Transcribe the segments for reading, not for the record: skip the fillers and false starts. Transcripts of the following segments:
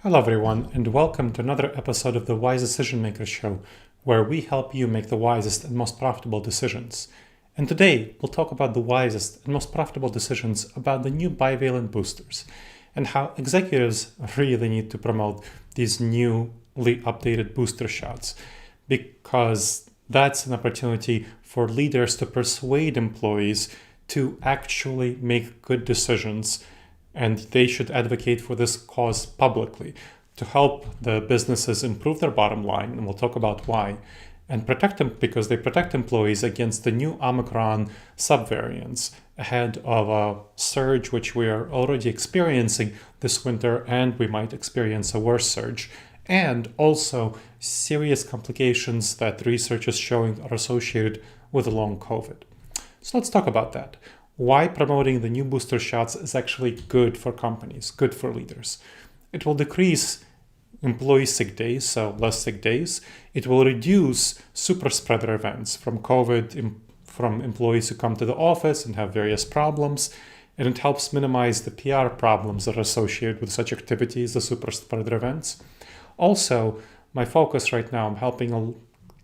Hello, everyone, and welcome to another episode of the Wise Decision Maker Show, where we help you make the wisest and most profitable decisions. And today, we'll talk about the wisest and most profitable decisions about the new bivalent boosters and how executives really need to promote these newly updated booster shots, because that's an opportunity for leaders to persuade employees to actually make good decisions, and they should advocate for this cause publicly to help the businesses improve their bottom line, and we'll talk about why, and protect them because they protect employees against the new Omicron subvariants ahead of a surge which we are already experiencing this winter, and we might experience a worse surge, and also serious complications that research is showing are associated with long COVID. So let's talk about that. Why promoting the new booster shots is actually good for companies, good for leaders. It will decrease employee sick days, so less sick days. It will reduce super spreader events from COVID, from employees who come to the office and have various problems. And it helps minimize the PR problems that are associated with such activities, the super spreader events. Also, my focus right now, I'm helping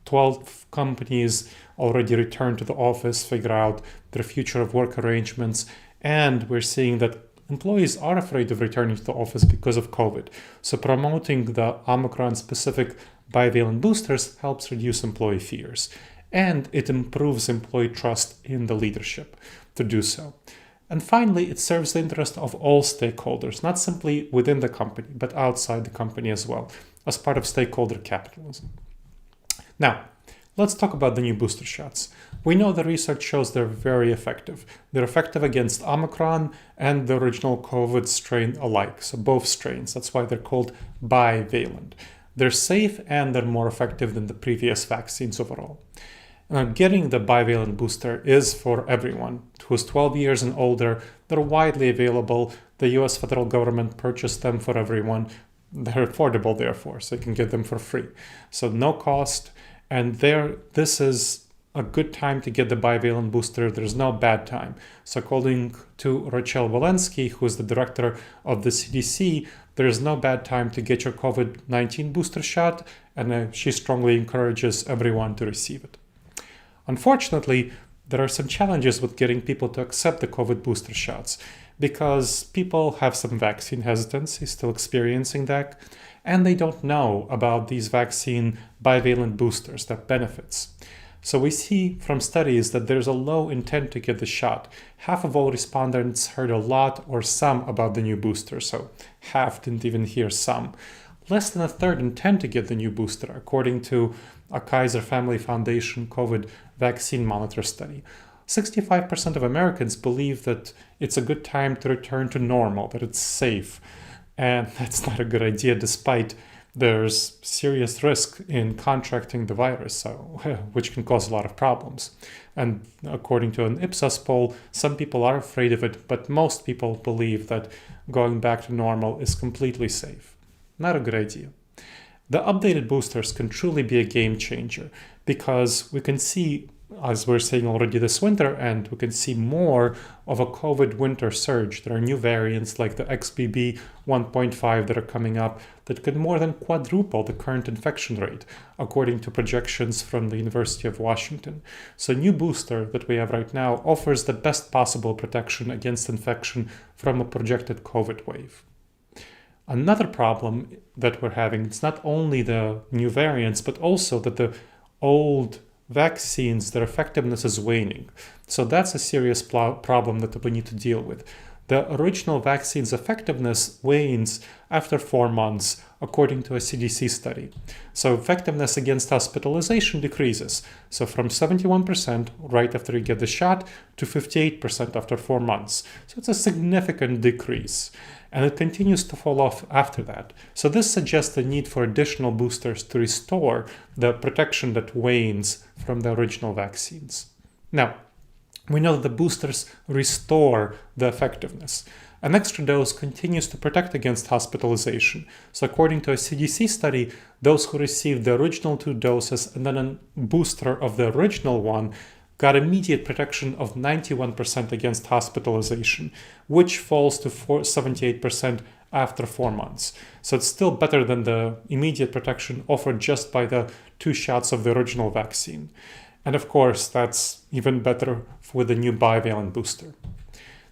12 companies already return to the office, figure out their future of work arrangements, and we're seeing that employees are afraid of returning to the office because of COVID. So promoting the Omicron-specific bivalent boosters helps reduce employee fears, and it improves employee trust in the leadership to do so. And finally, it serves the interest of all stakeholders, not simply within the company, but outside the company as well, as part of stakeholder capitalism. Now, let's talk about the new booster shots. We know the research shows they're very effective. They're effective against Omicron and the original COVID strain alike, so both strains. That's why they're called bivalent. They're safe and they're more effective than the previous vaccines overall. Now, getting the bivalent booster is for everyone who's 12 years and older. They're widely available. The US federal government purchased them for everyone. They're affordable, therefore, so you can get them for free. So no cost. And this is a good time to get the bivalent booster. There's no bad time. So according to Rachel Walensky, who is the director of the CDC, there is no bad time to get your COVID-19 booster shot, and she strongly encourages everyone to receive it. Unfortunately, there are some challenges with getting people to accept the COVID booster shots because people have some vaccine hesitancy, still experiencing that, and they don't know about these vaccine bivalent boosters, their benefits. So we see from studies that there's a low intent to get the shot. Half of all respondents heard a lot or some about the new booster, so half didn't even hear some. Less than a third intend to get the new booster, according to a Kaiser Family Foundation COVID vaccine monitor study. 65% of Americans believe that it's a good time to return to normal, that it's safe. And that's not a good idea, despite there's serious risk in contracting the virus, so which can cause a lot of problems. And according to an Ipsos poll, some people are afraid of it, but most people believe that going back to normal is completely safe. Not a good idea. The updated boosters can truly be a game changer because we can see, as we're saying already this winter, and we can see more of a COVID winter surge. There are new variants like the XBB 1.5 that are coming up that could more than quadruple the current infection rate, according to projections from the University of Washington. So new booster that we have right now offers the best possible protection against infection from a projected COVID wave. Another problem that we're having is not only the new variants, but also that the old vaccines, their effectiveness is waning. So that's a serious problem that we need to deal with. The original vaccine's effectiveness wanes after 4 months, according to a CDC study. So effectiveness against hospitalization decreases. So from 71% right after you get the shot to 58% after 4 months. So it's a significant decrease. And it continues to fall off after that. So this suggests the need for additional boosters to restore the protection that wanes from the original vaccines. Now, we know that the boosters restore the effectiveness. An extra dose continues to protect against hospitalization. So according to a CDC study, those who received the original 2 doses and then a booster of the original one got immediate protection of 91% against hospitalization, which falls to 78% after 4 months. So it's still better than the immediate protection offered just by the 2 shots of the original vaccine. And of course, that's even better with the new bivalent booster.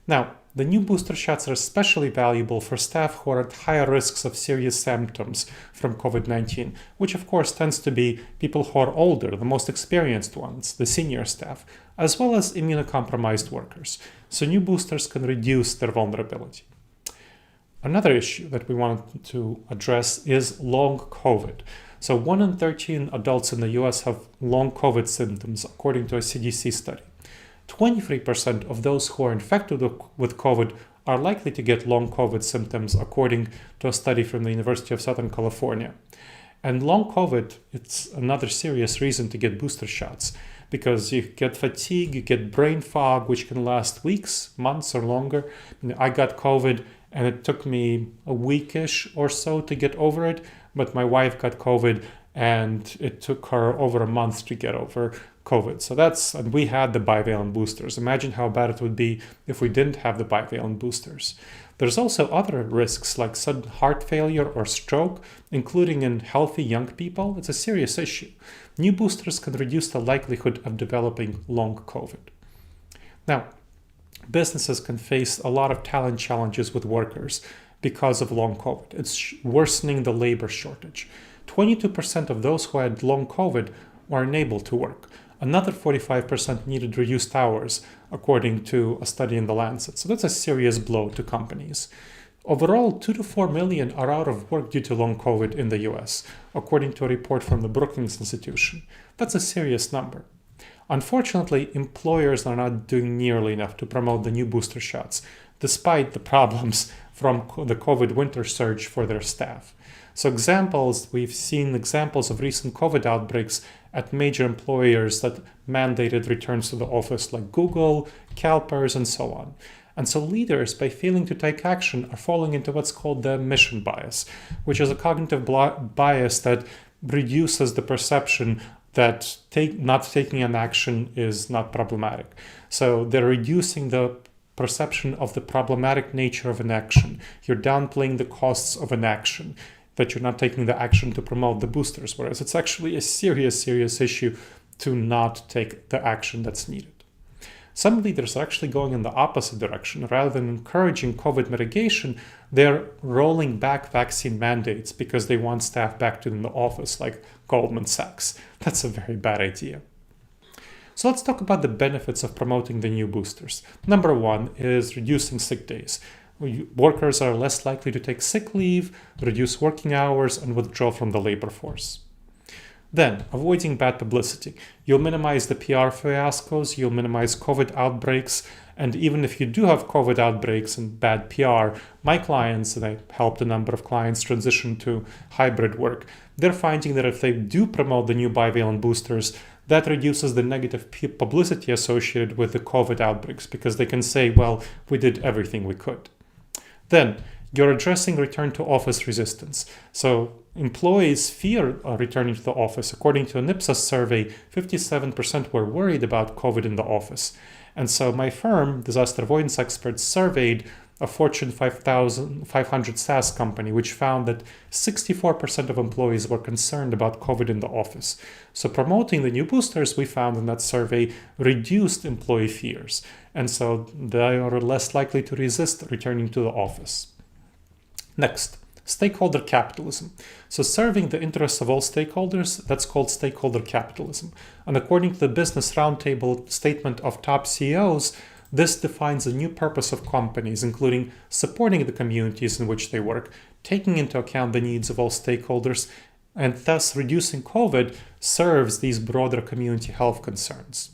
Now, the new booster shots are especially valuable for staff who are at higher risks of serious symptoms from COVID-19, which of course tends to be people who are older, the most experienced ones, the senior staff, as well as immunocompromised workers. So new boosters can reduce their vulnerability. Another issue that we want to address is long COVID. So 1 in 13 adults in the US have long COVID symptoms, according to a CDC study. 23% of those who are infected with COVID are likely to get long COVID symptoms, according to a study from the University of Southern California. And long COVID, it's another serious reason to get booster shots, because you get fatigue, you get brain fog, which can last weeks, months, or longer. I got COVID, and it took me a weekish or so to get over it, but my wife got COVID, and it took her over a month to get over COVID. And we had the bivalent boosters. Imagine how bad it would be if we didn't have the bivalent boosters. There's also other risks like sudden heart failure or stroke, including in healthy young people. It's a serious issue. New boosters can reduce the likelihood of developing long COVID. Now, businesses can face a lot of talent challenges with workers because of long COVID. It's worsening the labor shortage. 22% of those who had long COVID were unable to work. Another 45% needed reduced hours, according to a study in The Lancet. So that's a serious blow to companies. Overall, 2 to 4 million are out of work due to long COVID in the US, according to a report from the Brookings Institution. That's a serious number. Unfortunately, employers are not doing nearly enough to promote the new booster shots, despite the problems from the COVID winter surge for their staff. So we've seen examples of recent COVID outbreaks at major employers that mandated returns to the office like Google, CalPERS, and so on. And so leaders, by failing to take action, are falling into what's called the mission bias, which is a cognitive bias that reduces the perception that not taking an action is not problematic. So they're reducing the perception of the problematic nature of an action. You're downplaying the costs of an action, that you're not taking the action to promote the boosters, whereas it's actually a serious issue to not take the action that's needed. Some leaders are actually going in the opposite direction. Rather than encouraging COVID mitigation, they're rolling back vaccine mandates because they want staff back in the office, like Goldman Sachs. That's a very bad idea. So let's talk about the benefits of promoting the new boosters. Number 1 is reducing sick days. Workers are less likely to take sick leave, reduce working hours, and withdraw from the labor force. Then, avoiding bad publicity. You'll minimize the PR fiascos, you'll minimize COVID outbreaks, and even if you do have COVID outbreaks and bad PR, my clients, and I helped a number of clients transition to hybrid work, they're finding that if they do promote the new bivalent boosters, that reduces the negative publicity associated with the COVID outbreaks, because they can say, well, we did everything we could. Then, you're addressing return to office resistance. So employees fear returning to the office. According to an Ipsos survey, 57% were worried about COVID in the office. And so my firm, Disaster Avoidance Experts, surveyed a Fortune 500 SaaS company, which found that 64% of employees were concerned about COVID in the office. So promoting the new boosters, we found in that survey, reduced employee fears. And so they are less likely to resist returning to the office. Next, stakeholder capitalism. So serving the interests of all stakeholders, that's called stakeholder capitalism. And according to the Business Roundtable statement of top CEOs, this defines a new purpose of companies, including supporting the communities in which they work, taking into account the needs of all stakeholders, and thus reducing COVID serves these broader community health concerns.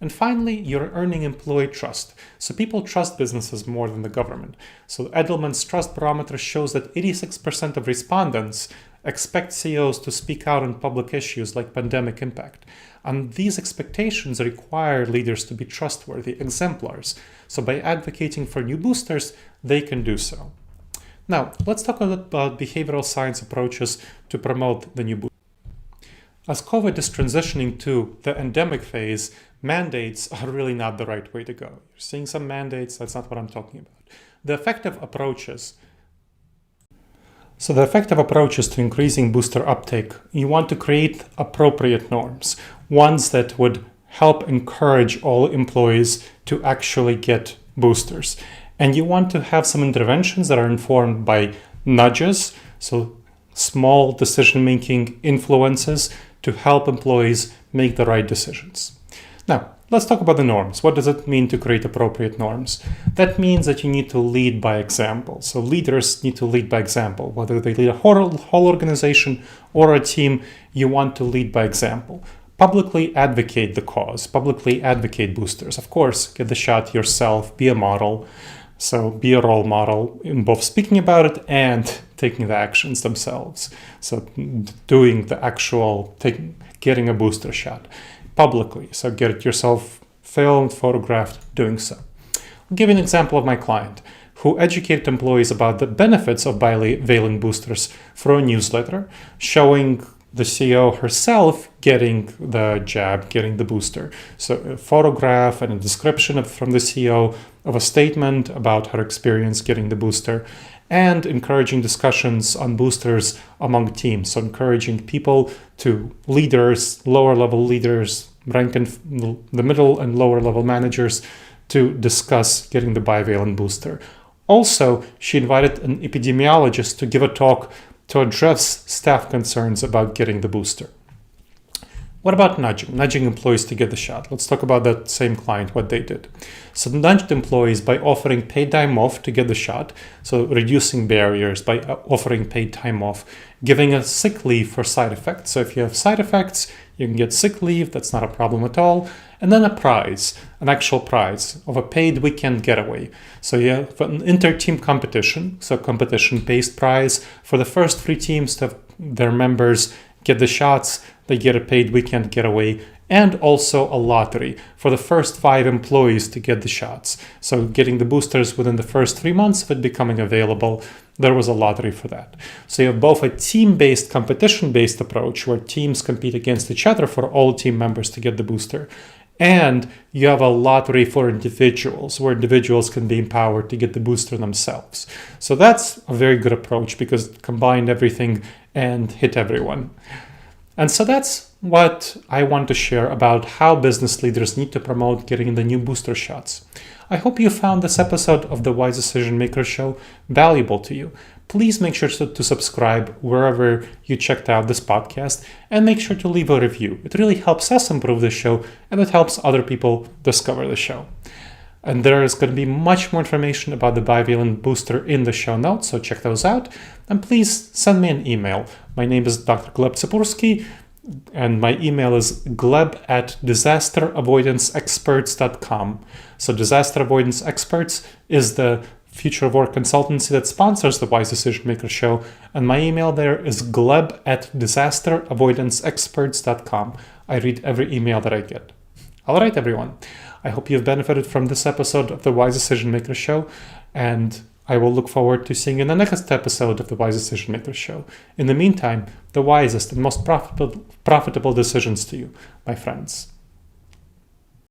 And finally, you're earning employee trust. So people trust businesses more than the government. So Edelman's Trust Barometer shows that 86% of respondents expect CEOs to speak out on public issues like pandemic impact. And these expectations require leaders to be trustworthy, exemplars. So by advocating for new boosters, they can do so. Now, let's talk about behavioral science approaches to promote the new boosters. As COVID is transitioning to the endemic phase, mandates are really not the right way to go. You're seeing some mandates, that's not what I'm talking about. The effective approaches So the effective approach is to increasing booster uptake. You want to create appropriate norms, ones that would help encourage all employees to actually get boosters. And you want to have some interventions that are informed by nudges, so small decision-making influences to help employees make the right decisions. Now, let's talk about the norms. What does it mean to create appropriate norms? That means that you need to lead by example. So leaders need to lead by example. Whether they lead a whole organization or a team, you want to lead by example. Publicly advocate the cause, publicly advocate boosters. Of course, get the shot yourself, be a model. So be a role model in both speaking about it and taking the actions themselves. So doing the actual, getting a booster shot publicly. So get it yourself filmed, photographed, doing so. I'll give you an example of my client who educated employees about the benefits of bivalent boosters through a newsletter, showing the CEO herself getting the jab, getting the booster. So a photograph and a description from the CEO of a statement about her experience getting the booster, and encouraging discussions on boosters among teams. So encouraging people to leaders, lower level leaders, rank in the middle and lower level managers to discuss getting the bivalent booster. Also, she invited an epidemiologist to give a talk to address staff concerns about getting the booster. What about nudging? Nudging employees to get the shot. Let's talk about that same client, what they did. So nudged employees by offering paid time off to get the shot. So reducing barriers by offering paid time off, giving a sick leave for side effects. So if you have side effects, you can get sick leave. That's not a problem at all. And then a prize, an actual prize of a paid weekend getaway. So you have an inter-team competition. So competition-based prize for the first 3 teams to have their members get the shots. They get a paid weekend getaway, and also a lottery for the first 5 employees to get the shots. So getting the boosters within the first 3 months of it becoming available, there was a lottery for that. So you have both a team-based, competition-based approach where teams compete against each other for all team members to get the booster. And you have a lottery for individuals where individuals can be empowered to get the booster themselves. So that's a very good approach because it combined everything and hit everyone. And so that's what I want to share about how business leaders need to promote getting the new booster shots. I hope you found this episode of the Wise Decision Maker Show valuable to you. Please make sure to subscribe wherever you checked out this podcast, and make sure to leave a review. It really helps us improve the show, and it helps other people discover the show. And there is going to be much more information about the bivalent booster in the show notes, so check those out. And please send me an email. My name is Dr. Gleb Tsipursky, and my email is gleb@disasteravoidanceexperts.com. So Disaster Avoidance Experts is the future of work consultancy that sponsors the Wise Decision Maker Show, and my email there is gleb@disasteravoidanceexperts.com. I read every email that I get. All right, everyone. I hope you've benefited from this episode of the Wise Decision Maker Show, and I will look forward to seeing you in the next episode of the Wise Decision Maker Show. In the meantime, the wisest and most profitable decisions to you, my friends.